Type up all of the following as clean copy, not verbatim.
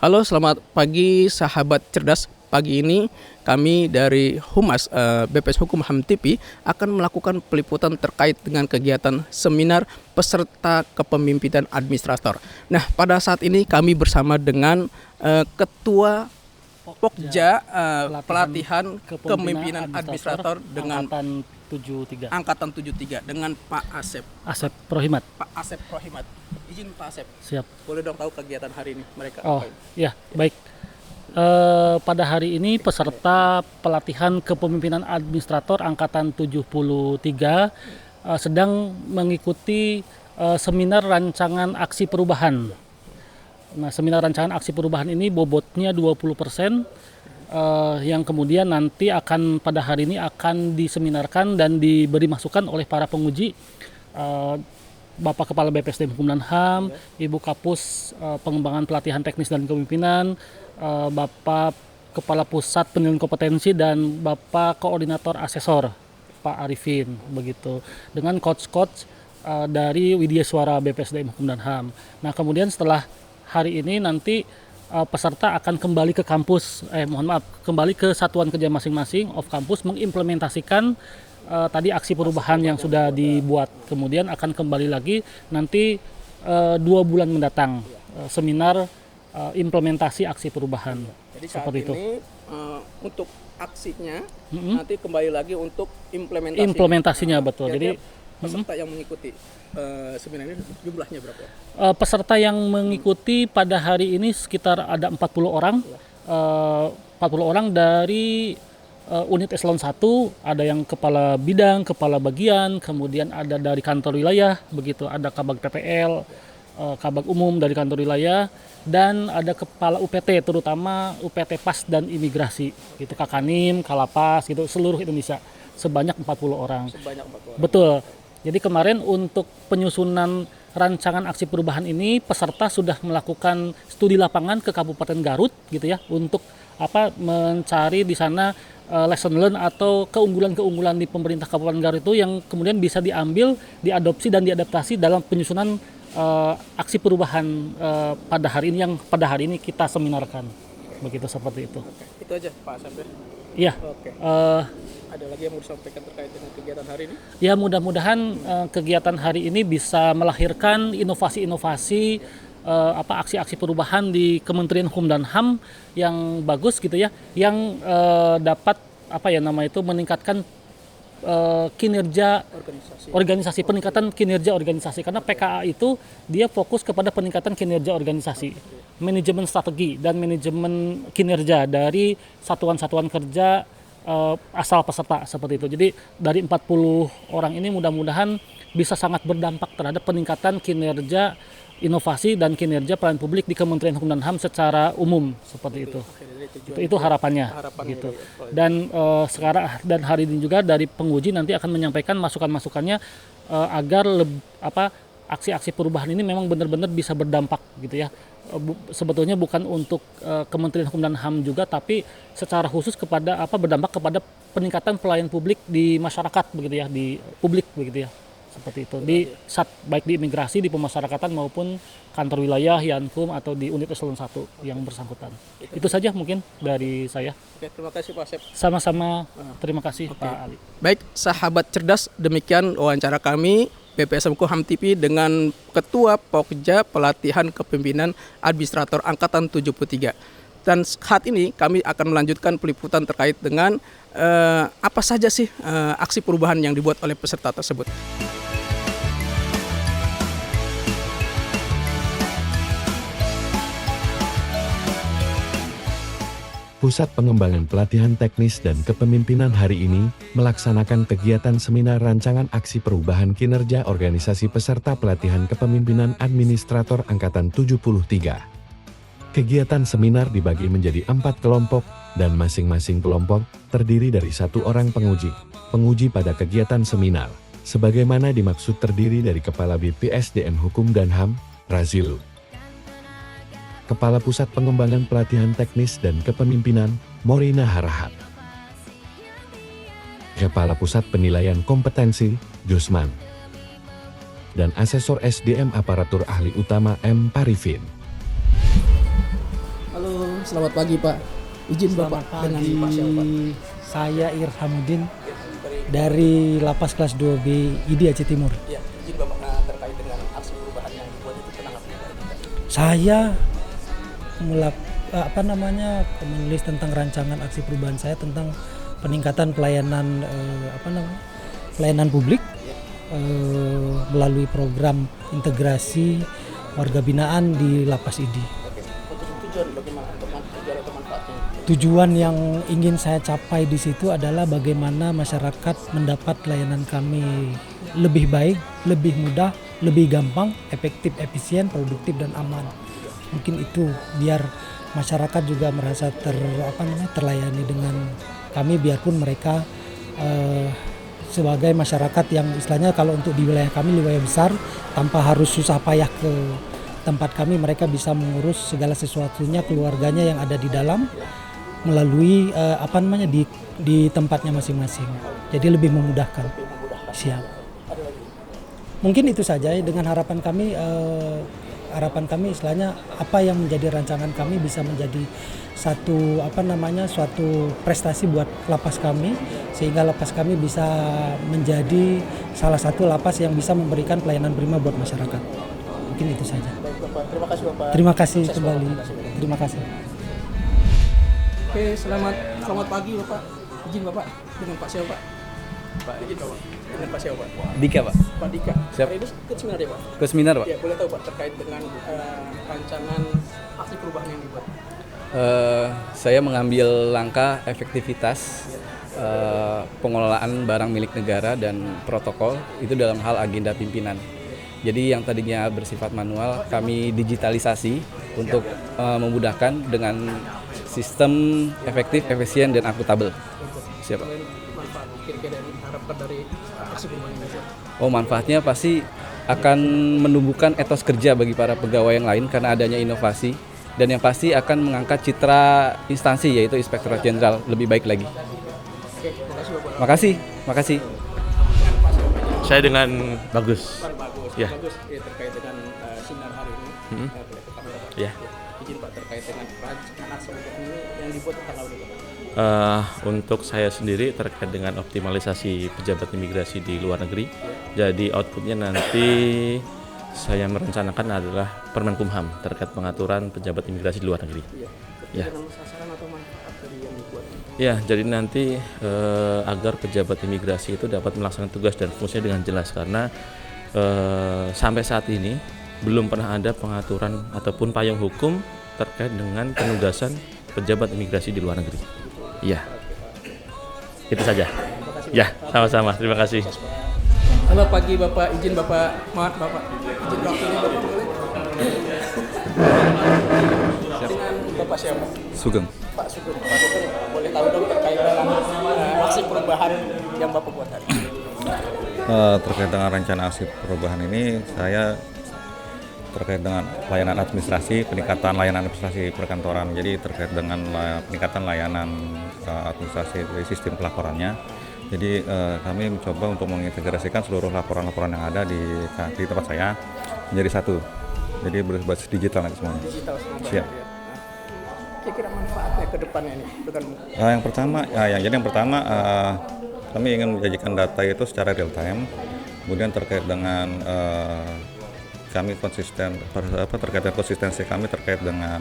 Halo, selamat pagi sahabat cerdas. Pagi ini kami dari Humas BPS Hukum HAM TV akan melakukan peliputan terkait dengan kegiatan seminar peserta kepemimpinan administrator. Nah, pada saat ini kami bersama dengan Ketua Pokja pelatihan kepemimpinan administrator dengan Angkatan 73 dengan Pak Asep Prohimat. Pak Asep Prohimat. Izin Pak Asep. Siap. Boleh dong tahu kegiatan hari ini mereka Oh, apain? ya, baik. Pada hari ini peserta pelatihan kepemimpinan administrator Angkatan 73 sedang mengikuti seminar rancangan aksi perubahan. Nah, seminar rancangan aksi perubahan ini bobotnya 20%, yang kemudian nanti pada hari ini akan diseminarkan dan diberi masukan oleh para penguji, Bapak Kepala BPSDM Hukum dan HAM, Ibu Kapus Pengembangan Pelatihan Teknis dan Kepemimpinan, Bapak Kepala Pusat Penilaian Kompetensi, dan Bapak Koordinator Asesor Pak Arifin, begitu, dengan coach-coach dari Widya Suara BPSDM Hukum dan HAM. Nah, kemudian setelah hari ini nanti peserta akan kembali ke kampus, kembali ke satuan kerja masing-masing off kampus mengimplementasikan tadi aksi perubahan yang sudah dibuat. Kemudian akan kembali lagi nanti 2 bulan mendatang seminar implementasi aksi perubahan. Jadi saat seperti ini untuk aksinya nanti kembali lagi untuk implementasinya betul. Jadi peserta yang mengikuti seminar ini jumlahnya berapa? Peserta yang mengikuti pada hari ini sekitar ada 40 orang. 40 orang dari unit eselon 1, ada yang kepala bidang, kepala bagian, kemudian ada dari kantor wilayah, begitu, ada kabag PPL, kabag umum dari kantor wilayah, dan ada kepala UPT, terutama UPT PAS dan imigrasi, gitu, Kakanim, Kalapas, gitu, seluruh Indonesia, sebanyak 40 orang. Sebanyak 40 orang. Betul. Jadi kemarin untuk penyusunan rancangan aksi perubahan ini peserta sudah melakukan studi lapangan ke Kabupaten Garut, gitu ya, untuk mencari di sana lesson learn atau keunggulan-keunggulan di pemerintah Kabupaten Garut itu yang kemudian bisa diambil, diadopsi dan diadaptasi dalam penyusunan aksi perubahan pada hari ini yang pada hari ini kita seminarkan. Begitu, seperti itu. Oke. Itu aja Pak Asep. Iya. Oke. Ada lagi yang mau disampaikan terkait dengan kegiatan hari ini? Ya, mudah-mudahan kegiatan hari ini bisa melahirkan inovasi-inovasi aksi-aksi perubahan di Kementerian Hukum dan HAM yang bagus, gitu ya, yang dapat meningkatkan kinerja organisasi, peningkatan kinerja organisasi, karena PKA itu dia fokus kepada peningkatan kinerja organisasi, manajemen strategi dan manajemen kinerja dari satuan-satuan kerja asal peserta, seperti itu. Jadi dari 40 orang ini mudah-mudahan bisa sangat berdampak terhadap peningkatan kinerja inovasi dan kinerja pelayanan publik di Kementerian Hukum dan HAM secara umum, seperti itu. Itu harapannya gitu. Dan sekarang dan hari ini juga dari penguji nanti akan menyampaikan masukan-masukannya agar aksi-aksi perubahan ini memang benar-benar bisa berdampak, gitu ya. Sebetulnya bukan untuk Kementerian Hukum dan HAM juga, tapi secara khusus berdampak kepada peningkatan pelayanan publik di masyarakat, begitu ya, di publik, begitu ya. Seperti itu, baik di imigrasi, di pemasyarakatan maupun kantor wilayah, Yankum, atau di unit eselon 1 yang bersangkutan. Itu saja mungkin dari saya. Oke, terima kasih Pak Asep. Sama-sama, terima kasih Pak Ali. Baik, sahabat cerdas, demikian wawancara kami BPS Hukum HAM TV dengan Ketua Pokja Pelatihan Kepemimpinan Administrator Angkatan 73. Dan saat ini kami akan melanjutkan peliputan terkait dengan apa saja sih aksi perubahan yang dibuat oleh peserta tersebut. Pusat Pengembangan Pelatihan Teknis dan Kepemimpinan hari ini melaksanakan kegiatan seminar rancangan aksi perubahan kinerja organisasi peserta pelatihan kepemimpinan administrator Angkatan 73. Kegiatan seminar dibagi menjadi 4 kelompok dan masing-masing kelompok terdiri dari 1 orang penguji. Penguji pada kegiatan seminar, sebagaimana dimaksud, terdiri dari Kepala BPSDM Hukum dan HAM, Razilu, Kepala Pusat Pengembangan Pelatihan Teknis dan Kepemimpinan, Morina Harahat, Kepala Pusat Penilaian Kompetensi, Jusman, dan Asesor SDM Aparatur Ahli Utama M. Parifin. selamat pagi Pak. Izin Bapak dengan Pak siapa Pak? Saya Irhamuddin dari Lapas Kelas 2B ID Aceh Timur. Ya, izin Bapak terkait dengan aksi perubahan yang dibuat itu kenapa? Saya menulis tentang rancangan aksi perubahan saya tentang peningkatan pelayanan pelayanan publik melalui program integrasi warga binaan di lapas ID. Untuk tujuan bagaimana? Tujuan atau manfaatnya? Tujuan yang ingin saya capai di situ adalah bagaimana masyarakat mendapat layanan kami lebih baik, lebih mudah, lebih gampang, efektif, efisien, produktif dan aman. Mungkin itu biar masyarakat juga merasa terlayani dengan kami, biarpun mereka sebagai masyarakat yang istilahnya kalau untuk di wilayah kami, wilayah besar, tanpa harus susah payah ke tempat kami, mereka bisa mengurus segala sesuatunya, keluarganya yang ada di dalam melalui di tempatnya masing-masing. Jadi lebih memudahkan. Siap. Mungkin itu saja dengan harapan kami istilahnya apa yang menjadi rancangan kami bisa menjadi suatu prestasi buat lapas kami, sehingga lapas kami bisa menjadi salah satu lapas yang bisa memberikan pelayanan prima buat masyarakat. Mungkin itu saja. Baik Bapak, terima kasih Bapak. Terima kasih Sukses, kembali. Bapak. Terima kasih. Oke, selamat pagi Bapak. Izin Bapak dengan Pak siapa Pak? Pak izin Bapak dengan Pak siapa Pak? Dika, Pak. Pak Dika. Siap. Hari ini ke seminar ya Pak? Ke seminar, Pak. Ya, boleh tahu Pak terkait dengan rancangan aksi perubahan yang dibuat. Saya mengambil langkah efektivitas pengelolaan barang milik negara dan protokol itu dalam hal agenda pimpinan. Jadi yang tadinya bersifat manual kami digitalisasi untuk memudahkan dengan sistem efektif, efisien dan akuntabel. Siapa? Manfaat kira-kira yang diharapkan dari aksi perubahan ini. Manfaatnya pasti akan menumbuhkan etos kerja bagi para pegawai yang lain karena adanya inovasi, dan yang pasti akan mengangkat citra instansi yaitu Inspektorat Jenderal lebih baik lagi. Oke, terima kasih Bapak. Makasih. Saya dengan Bagus. Bagus. Ya. Bagus terkait dengan seminar hari ini. Boleh ke kamera, Pak. Ya. Izin Pak terkait dengan rancangan aksi perubahan ini yang dibuat tentang apa Pak? Untuk saya sendiri terkait dengan optimalisasi pejabat imigrasi di luar negeri. Jadi outputnya nanti saya merencanakan adalah Permenkumham terkait pengaturan pejabat imigrasi di luar negeri. Iya. Ya. Dengan sasaran atau manfaat dari yang dibuat? Ya, jadi nanti agar pejabat imigrasi itu dapat melaksanakan tugas dan fungsinya dengan jelas, karena sampai saat ini belum pernah ada pengaturan ataupun payung hukum terkait dengan penugasan pejabat imigrasi di luar negeri. Iya, itu saja. Ya, sama-sama. Terima kasih. Halo pagi Bapak, izin Bapak, maaf Bapak, izin waktunya Bapak boleh? Dengan Bapak siapa? Sugeng. Pak Sugeng. Pak Sugeng, boleh tahu dong terkait dengan aksi perubahan yang Bapak buat hari ini? Terkait dengan rencana aksi perubahan ini, saya terkait dengan layanan administrasi, peningkatan layanan administrasi perkantoran. Jadi terkait dengan peningkatan layanan administrasi dari sistem pelaporannya. Jadi kami mencoba untuk mengintegrasikan seluruh laporan-laporan yang ada di tempat saya menjadi satu. Jadi berbasis digital nanti semuanya. Digital semua. Siap. Ya. Kira-kira manfaatnya ke depannya ini dengan Yang pertama kami ingin menjanjikan data itu secara real time. Kemudian terkait dengan kami konsisten terkait dengan konsistensi kami terkait dengan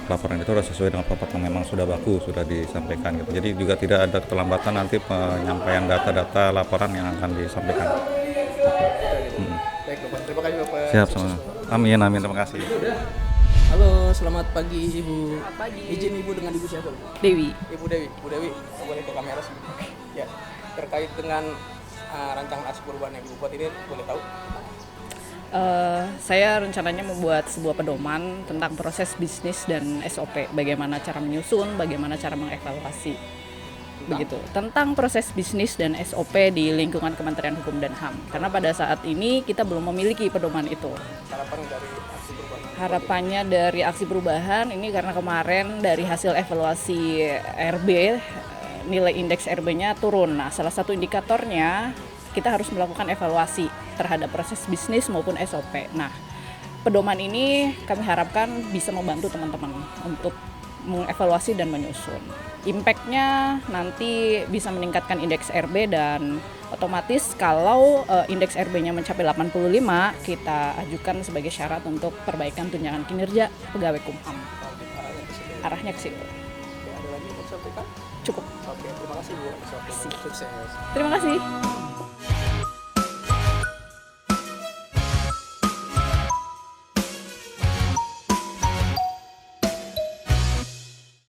pelaporan itu sudah sesuai dengan format yang memang sudah baku, sudah disampaikan gitu. Jadi juga tidak ada keterlambatan nanti penyampaian data-data laporan yang akan disampaikan. Baik Bapak, terima kasih Bapak. Siap, sama. Amin, terima kasih. Halo, selamat pagi Ibu. Selamat pagi. Izin Ibu dengan Ibu siapa? Dewi. Ibu Dewi, boleh ke kamera sedikit? Ya, terkait dengan rancangan aksi perubahan yang dibuat ini, boleh tahu? Saya rencananya membuat sebuah pedoman tentang proses bisnis dan SOP, bagaimana cara menyusun, bagaimana cara mengevaluasi, begitu. Tentang proses bisnis dan SOP di lingkungan Kementerian Hukum dan HAM. Karena pada saat ini kita belum memiliki pedoman itu. Harapannya dari aksi perubahan ini karena kemarin dari hasil evaluasi RB, nilai indeks RB-nya turun. Nah, salah satu indikatornya kita harus melakukan evaluasi terhadap proses bisnis maupun SOP. Nah, pedoman ini kami harapkan bisa membantu teman-teman untuk mengevaluasi dan menyusun. Impact-nya nanti bisa meningkatkan indeks RB dan otomatis kalau indeks RB-nya mencapai 85, kita ajukan sebagai syarat untuk perbaikan tunjangan kinerja pegawai Kumham. Arahnya ke situ. Ada lagi yang mau disampaikan? Cukup. Oke, terima kasih Bu. Sukses. Terima kasih.